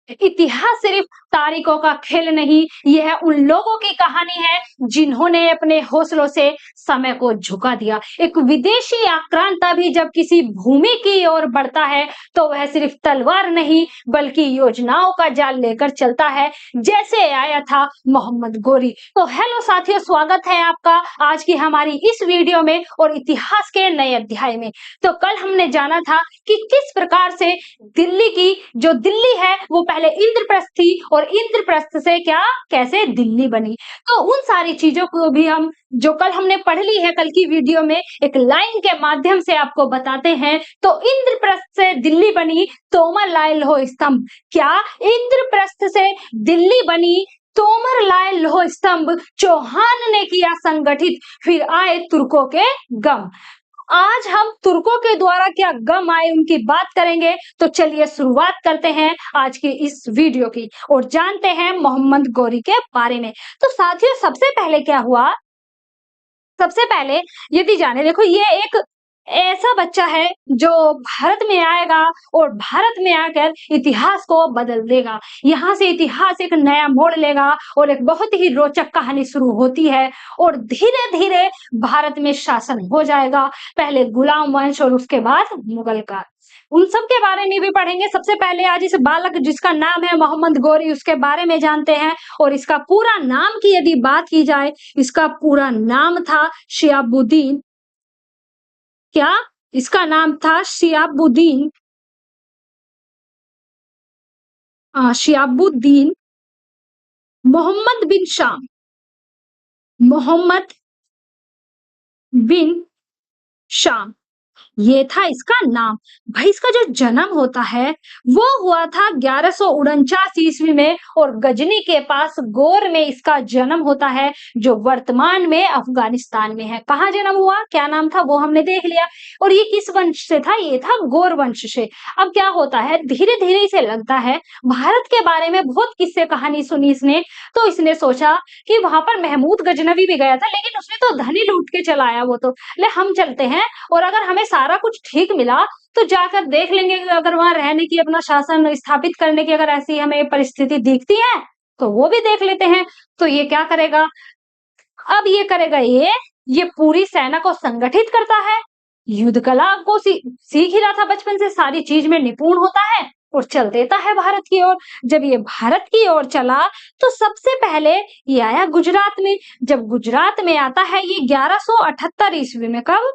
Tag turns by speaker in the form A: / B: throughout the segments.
A: इतिहास सिर्फ तारीखों का खेल नहीं, यह उन लोगों की कहानी है जिन्होंने अपने हौसलों से समय को झुका दिया। एक विदेशी आक्रांता भी जब किसी भूमि की ओर बढ़ता है तो वह सिर्फ तलवार नहीं बल्कि योजनाओं का जाल लेकर चलता है, जैसे आया था मोहम्मद गोरी। तो हेलो साथियों, स्वागत है आपका आज की हमारी इस वीडियो में और इतिहास के नए अध्याय में। तो कल हमने जाना था कि किस प्रकार से दिल्ली की जो दिल्ली है वो पहले इंद्रप्रस्थ थी और इंद्रप्रस्थ से क्या कैसे दिल्ली बनी। तो उन सारी चीजों को भी हम जो कल हमने पढ़ ली है कल की वीडियो में एक लाइन के माध्यम से आपको बताते हैं। तो इंद्रप्रस्थ से दिल्ली बनी, तोमर लाए लोह स्तंभ। क्या इंद्रप्रस्थ से दिल्ली बनी, तोमर लाए लोह स्तंभ, चौहान ने किया संगठित, फिर आए तुर्कों के गम। आज हम तुर्कों के द्वारा क्या गम आए उनकी बात करेंगे। तो चलिए शुरुआत करते हैं आज की इस वीडियो की और जानते हैं मोहम्मद गोरी के बारे में। तो साथियों, सबसे पहले क्या हुआ, सबसे पहले यदि जाने, देखो ये एक ऐसा बच्चा है जो भारत में आएगा और भारत में आकर इतिहास को बदल देगा। यहाँ से इतिहास एक नया मोड़ लेगा और एक बहुत ही रोचक कहानी शुरू होती है और धीरे धीरे भारत में शासन हो जाएगा, पहले गुलाम वंश और उसके बाद मुगल काल। उन सब के बारे में भी पढ़ेंगे। सबसे पहले आज इस बालक जिसका नाम है मोहम्मद गोरी उसके बारे में जानते हैं। और इसका पूरा नाम की यदि बात की जाए, इसका पूरा नाम था शिहाबुद्दीन। क्या इसका नाम था शिहाबुद्दीन, शिहाबुद्दीन मोहम्मद बिन शाम, मोहम्मद बिन शाम, ये था इसका नाम। भाई इसका जो जन्म होता है वो हुआ था 1149 ईस्वी में और गजनी के पास गोर में इसका जन्म होता है, जो वर्तमान में अफगानिस्तान में है। कहाँ जन्म हुआ, क्या नाम था, वो हमने देख लिया। और ये किस वंश से था, ये था गोर वंश से। अब क्या होता है, धीरे धीरे इसे लगता है भारत के बारे में बहुत किस्से कहानी सुनी इसने, तो इसने सोचा कि वहां पर महमूद गजनवी भी गया था, लेकिन उसने तो धन ही लूट के चला आया, वो तो ले हम चलते हैं और अगर हमें सारा कुछ ठीक मिला तो जाकर देख लेंगे, अगर वहां रहने की, अपना शासन स्थापित करने की अगर ऐसी हमें परिस्थिति दिखती है तो वो भी देख लेते हैं। तो ये क्या करेगा, अब ये करेगा, ये पूरी सेना को संगठित करता है, युद्ध कला को सीख ही रहा था बचपन से, सारी चीज में निपुण होता है और चल देता है भारत की ओर। जब ये भारत की ओर चला तो सबसे पहले ये आया गुजरात में। जब गुजरात में आता है ये 1178 ईस्वी में, कब,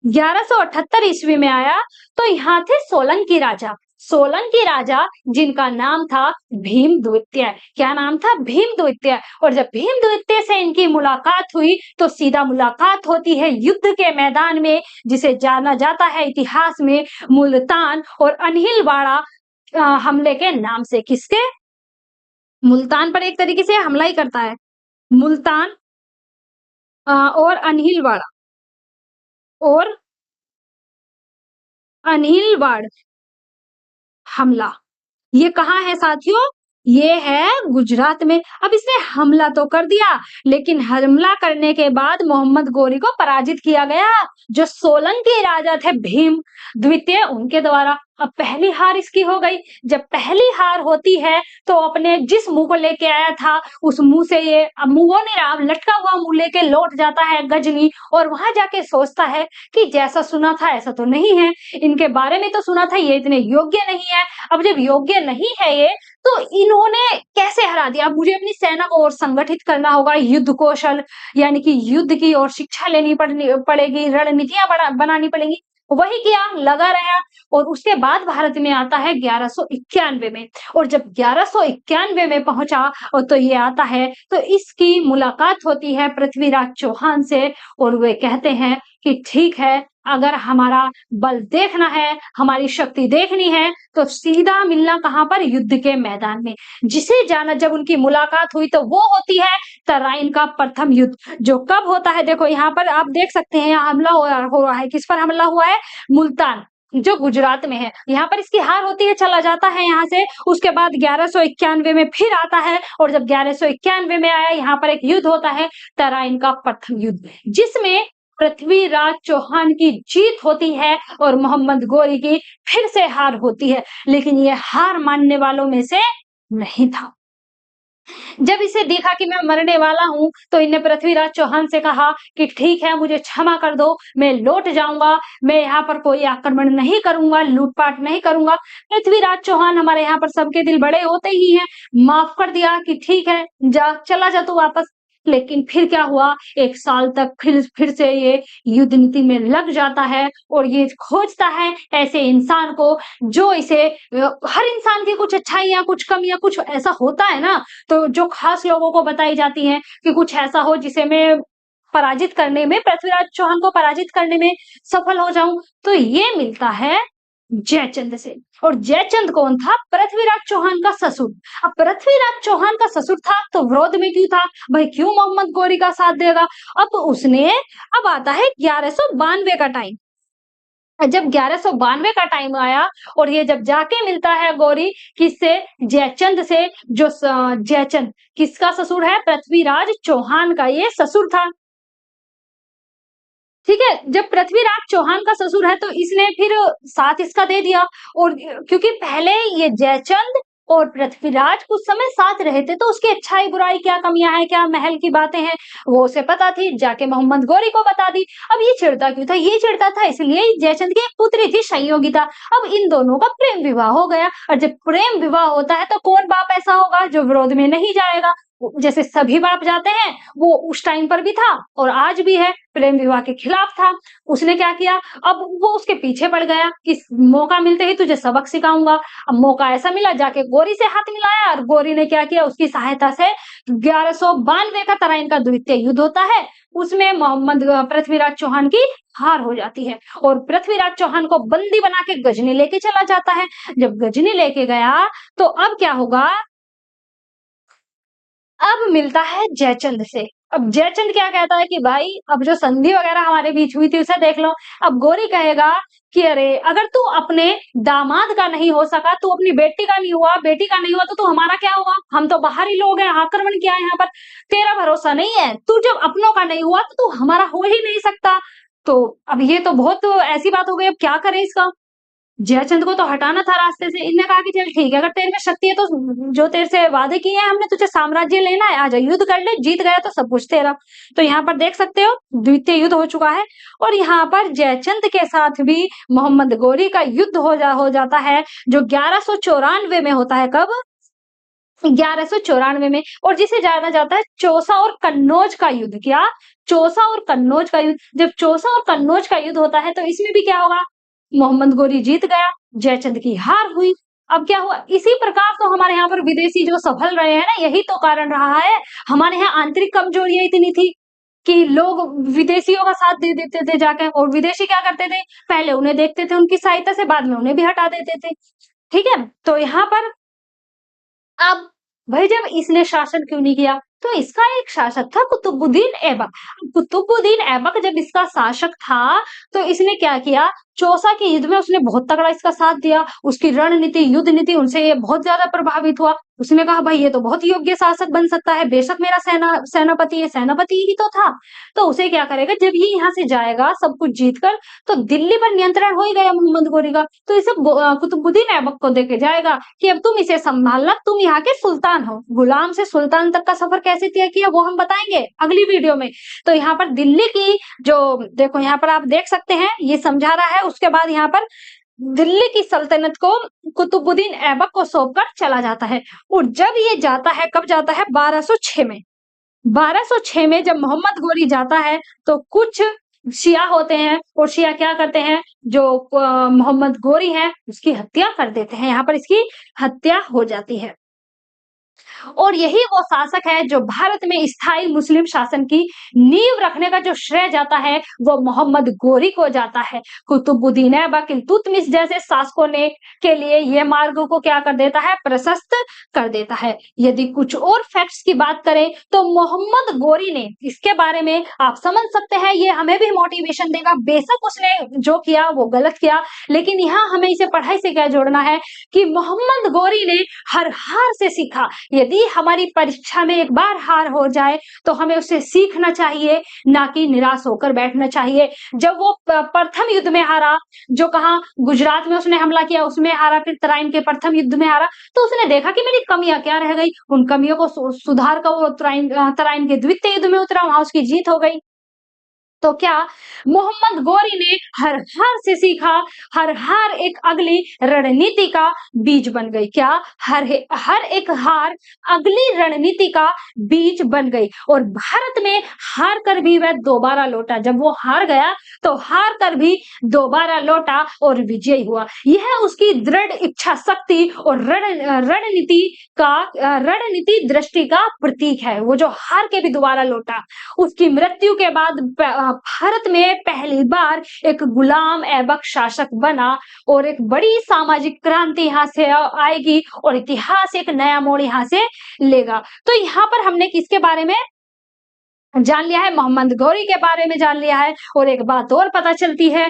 A: 1178 ईस्वी में आया। तो यहाँ थे सोलंकी राजा, सोलंकी राजा जिनका नाम था भीम द्वितीय। क्या नाम था, भीम द्वितीय। और जब भीम द्वितीय से इनकी मुलाकात हुई तो सीधा मुलाकात होती है युद्ध के मैदान में, जिसे जाना जाता है इतिहास में मुल्तान और अनिलवाड़ा हमले के नाम से। किसके, मुल्तान पर एक तरीके से हमला ही करता है, मुल्तान और अनिलवाड़ा और अनिलवाड़ हमला। ये कहाँ है साथियों, ये है गुजरात में। अब इसने हमला तो कर दिया, लेकिन हमला करने के बाद मोहम्मद गोरी को पराजित किया गया, जो सोलंकी राजा थे भीम द्वितीय उनके द्वारा। अब पहली हार इसकी हो गई। जब पहली हार होती है तो अपने जिस मुंह को लेके आया था उस मुंह से ये मुंह नहीं रहा, लटका हुआ मुंह लेके लौट जाता है गजनी और वहां जाके सोचता है कि जैसा सुना था ऐसा तो नहीं है, इनके बारे में तो सुना था ये इतने योग्य नहीं है। अब जब योग्य नहीं है ये, तो इन्होंने कैसे हरा दिया, अब मुझे अपनी सेना को और संगठित करना होगा, युद्ध कौशल यानी कि युद्ध की और शिक्षा लेनी पड़ेगी, रणनीतियां बनानी पड़ेगी। वही किया, लगा रहा। और उसके बाद भारत में आता है 1191 में। और जब 1191 में पहुंचा और तो ये आता है तो इसकी मुलाकात होती है पृथ्वीराज चौहान से और वे कहते हैं कि ठीक है, अगर हमारा बल देखना है, हमारी शक्ति देखनी है तो सीधा मिलना कहां पर, युद्ध के मैदान में। जिसे जाना, जब उनकी मुलाकात हुई तो वो होती है तराइन का प्रथम युद्ध, जो कब होता है, देखो यहाँ पर आप देख सकते हैं, यहाँ हमला हो रहा है, किस पर हमला हुआ है, मुल्तान जो गुजरात में है। यहाँ पर इसकी हार होती है, चला जाता है यहाँ से। उसके बाद 1191 में फिर आता है और जब 1191 में आया यहाँ पर एक युद्ध होता है तराइन का प्रथम युद्ध, जिसमें पृथ्वीराज चौहान की जीत होती है और मोहम्मद गोरी की फिर से हार होती है, लेकिन ये हार मानने वालों में से नहीं था। जब इसे देखा कि मैं मरने वाला हूं, तो इन्हें पृथ्वीराज चौहान से कहा कि ठीक है, मुझे क्षमा कर दो, मैं लौट जाऊंगा, मैं यहाँ पर कोई आक्रमण नहीं करूंगा, लूटपाट नहीं करूंगा। पृथ्वीराज चौहान, हमारे यहाँ पर सबके दिल बड़े होते ही हैं, माफ कर दिया कि ठीक है, जा, चला जा तू वापस। लेकिन फिर क्या हुआ, 1 साल तक फिर से ये युद्ध नीति में लग जाता है और ये खोजता है ऐसे इंसान को जो इसे हर इंसान की कुछ अच्छाइयां, कुछ कमियां, कुछ ऐसा होता है ना, तो जो खास लोगों को बताई जाती हैं कि कुछ ऐसा हो जिसे मैं पराजित करने में, पृथ्वीराज चौहान को पराजित करने में सफल हो जाऊं। तो ये मिलता है जयचंद से। और जयचंद कौन था? पृथ्वीराज चौहान का ससुर। अब पृथ्वीराज चौहान का ससुर था तो विरोध में क्यों था भाई, क्यों मोहम्मद गोरी का साथ देगा? अब उसने, अब आता है 1192 का टाइम। जब 1192 का टाइम आया और ये जब जाके मिलता है गोरी किससे? जयचंद से। जो जयचंद किसका ससुर है? पृथ्वीराज चौहान का ये ससुर था। ठीक है, जब पृथ्वीराज चौहान का ससुर है तो इसने फिर साथ इसका दे दिया। और क्योंकि पहले ये जयचंद और पृथ्वीराज कुछ समय साथ रहे थे, तो उसकी अच्छाई बुराई, क्या कमियां हैं, क्या महल की बातें हैं, वो उसे पता थी, जाके मोहम्मद गोरी को बता दी। अब ये चिढ़ता क्यों था? ये चिढ़ता था इसलिए जयचंद की एक पुत्री थी संयोगिता। अब इन दोनों का प्रेम विवाह हो गया, और जब प्रेम विवाह होता है तो कौन बाप ऐसा होगा जो विरोध में नहीं जाएगा? जैसे सभी बाप जाते हैं, वो उस टाइम पर भी था और आज भी है, प्रेम विवाह के खिलाफ था। उसने क्या किया, अब वो उसके पीछे पड़ गया कि मौका मिलते ही तुझे सबक सिखाऊंगा। अब मौका ऐसा मिला, जाके गोरी से हाथ मिलाया और गोरी ने क्या किया, उसकी सहायता से 1192 का तराइन का द्वितीय युद्ध होता है। उसमें मोहम्मद पृथ्वीराज चौहान की हार हो जाती है और पृथ्वीराज चौहान को बंदी बना के गजनी लेके चला जाता है। जब गजनी लेके गया तो अब क्या होगा, अब मिलता है जयचंद से। अब जयचंद क्या कहता है कि भाई, अब जो संधि वगैरह हमारे बीच हुई थी उसे देख लो। अब गोरी कहेगा कि अरे, अगर तू अपने दामाद का नहीं हो सका, तू अपनी बेटी का नहीं हुआ, बेटी का नहीं हुआ, तो तू हमारा क्या होगा? हम तो बाहरी लोग हैं, आक्रमण किया है यहाँ पर, तेरा भरोसा नहीं है। तू जब अपनों का नहीं हुआ तो तू हमारा हो ही नहीं सकता। तो अब ये तो बहुत ऐसी बात हो गई, अब क्या करें इसका? जयचंद को तो हटाना था रास्ते से। इनने कहा कि चल ठीक है, अगर तेरे में शक्ति है तो जो तेरे से वादे किए हैं हमने, तुझे साम्राज्य लेना है, आजा युद्ध कर ले, जीत गया तो सब कुछ तेरा। तो यहाँ पर देख सकते हो द्वितीय युद्ध हो चुका है और यहाँ पर जयचंद के साथ भी मोहम्मद गोरी का युद्ध हो जाता है, जो 1194 में होता है। कब? 1194 में। और जिसे जाना जाता है चौसा और कन्नौज का युद्ध। क्या? चौसा और कन्नौज का युद्ध। जब चौसा और कन्नौज का युद्ध होता है तो इसमें भी क्या होगा, मोहम्मद गोरी जीत गया, जयचंद की हार हुई। अब क्या हुआ, इसी प्रकार तो हमारे यहाँ पर विदेशी जो सफल रहे हैं ना, यही तो कारण रहा है। हमारे यहाँ आंतरिक कमजोरियां इतनी थी कि लोग विदेशियों का साथ दे देते थे जाकर, और विदेशी क्या करते थे, पहले उन्हें देखते थे उनकी सहायता से, बाद में उन्हें भी हटा देते थे। ठीक है, तो यहाँ पर अब भाई, जब इसने शासन क्यों नहीं किया, तो इसका एक शासक था कुतुबुद्दीन ऐबक। कुतुबुद्दीन ऐबक जब इसका शासक था तो इसने क्या किया, चौसा के युद्ध में उसने बहुत तगड़ा इसका साथ दिया। उसकी रणनीति, युद्ध नीति, उनसे ये बहुत ज्यादा प्रभावित हुआ। उसने कहा भाई, ये तो बहुत योग्य शासक बन सकता है, बेशक मेरा सेनापति है, सेनापति ही तो था। तो उसे क्या करेगा, जब ये यहाँ से जाएगा सब कुछ जीत कर, तो दिल्ली पर नियंत्रण हो ही गया मोहम्मद गोरी का, तो इसे कुतुबुद्दीन ऐबक को देके जाएगा कि अब तुम इसे संभालना, तुम यहाँ के सुल्तान हो। गुलाम से सुल्तान तक का सफर कैसे तय किया वो हम बताएंगे अगली वीडियो में। तो यहाँ पर दिल्ली की जो, देखो यहाँ पर आप देख सकते हैं, ये समझा रहा है। उसके बाद यहाँ पर दिल्ली की सल्तनत को कुतुबुद्दीन ऐबक को सौंपकर चला जाता है। और जब ये जाता है, कब जाता है, 1206 में। 1206 में जब मोहम्मद गोरी जाता है तो कुछ शिया होते हैं, और शिया क्या करते हैं, जो मोहम्मद गोरी है उसकी हत्या कर देते हैं। यहाँ पर इसकी हत्या हो जाती है। और यही वो शासक है जो भारत में स्थायी मुस्लिम शासन की नींव रखने का जो श्रेय जाता है वो मोहम्मद गोरी को जाता है। कुतुबुद्दीन ऐबक, इल्तुतमिश जैसे शासकों ने के लिए ये मार्ग को क्या कर देता है, प्रशस्त कर देता है। यदि कुछ और फैक्ट्स की बात करें तो मोहम्मद गोरी ने, इसके बारे में आप समझ सकते हैं, ये हमें भी मोटिवेशन देगा। बेशक उसने जो किया वो गलत किया, लेकिन यहाँ हमें इसे पढ़ाई से क्या जोड़ना है कि मोहम्मद गोरी ने हर हार से सीखा। यदि यदि हमारी परीक्षा में एक बार हार हो जाए तो हमें उससे सीखना चाहिए, ना कि निराश होकर बैठना चाहिए। जब वो प्रथम युद्ध में हारा, जो कहा गुजरात में उसने हमला किया उसमें हारा, फिर तराइन के प्रथम युद्ध में हारा, तो उसने देखा कि मेरी कमियां क्या रह गई। उन कमियों को सुधार कर वो तराइन के द्वितीय युद्ध में उतरा, वहां उसकी जीत हो गई। तो क्या मोहम्मद गौरी ने हर हार से सीखा, हर हार एक अगली रणनीति का बीज बन गई। क्या हर एक हार अगली रणनीति का बीज बन गई। और भारत में हार कर भी वह दोबारा लौटा। जब वो हार गया तो हार कर भी दोबारा लौटा और विजयी हुआ। यह उसकी दृढ़ इच्छा शक्ति और रणनीति दृष्टि का प्रतीक है। वो जो हार के भी दोबारा लौटा। उसकी मृत्यु के बाद भारत में पहली बार एक गुलाम ऐबक शासक बना और एक बड़ी सामाजिक क्रांति यहाँ से आएगी और इतिहास एक नया मोड़ यहाँ से लेगा। तो यहाँ पर हमने किसके बारे में जान लिया है? मोहम्मद गौरी के बारे में जान लिया है। और एक बात और पता चलती है,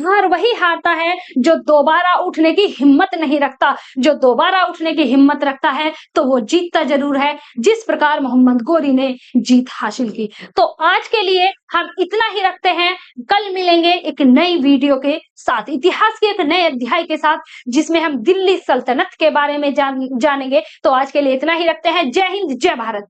A: हर वही हारता है जो दोबारा उठने की हिम्मत नहीं रखता। जो दोबारा उठने की हिम्मत रखता है तो वो जीतता जरूर है, जिस प्रकार मोहम्मद गौरी ने जीत हासिल की। तो आज के लिए हम इतना ही रखते हैं। कल मिलेंगे एक नई वीडियो के साथ, इतिहास के एक नए अध्याय के साथ, जिसमें हम दिल्ली सल्तनत के बारे में जानेंगे। तो आज के लिए इतना ही रखते हैं। जय हिंद, जय भारत।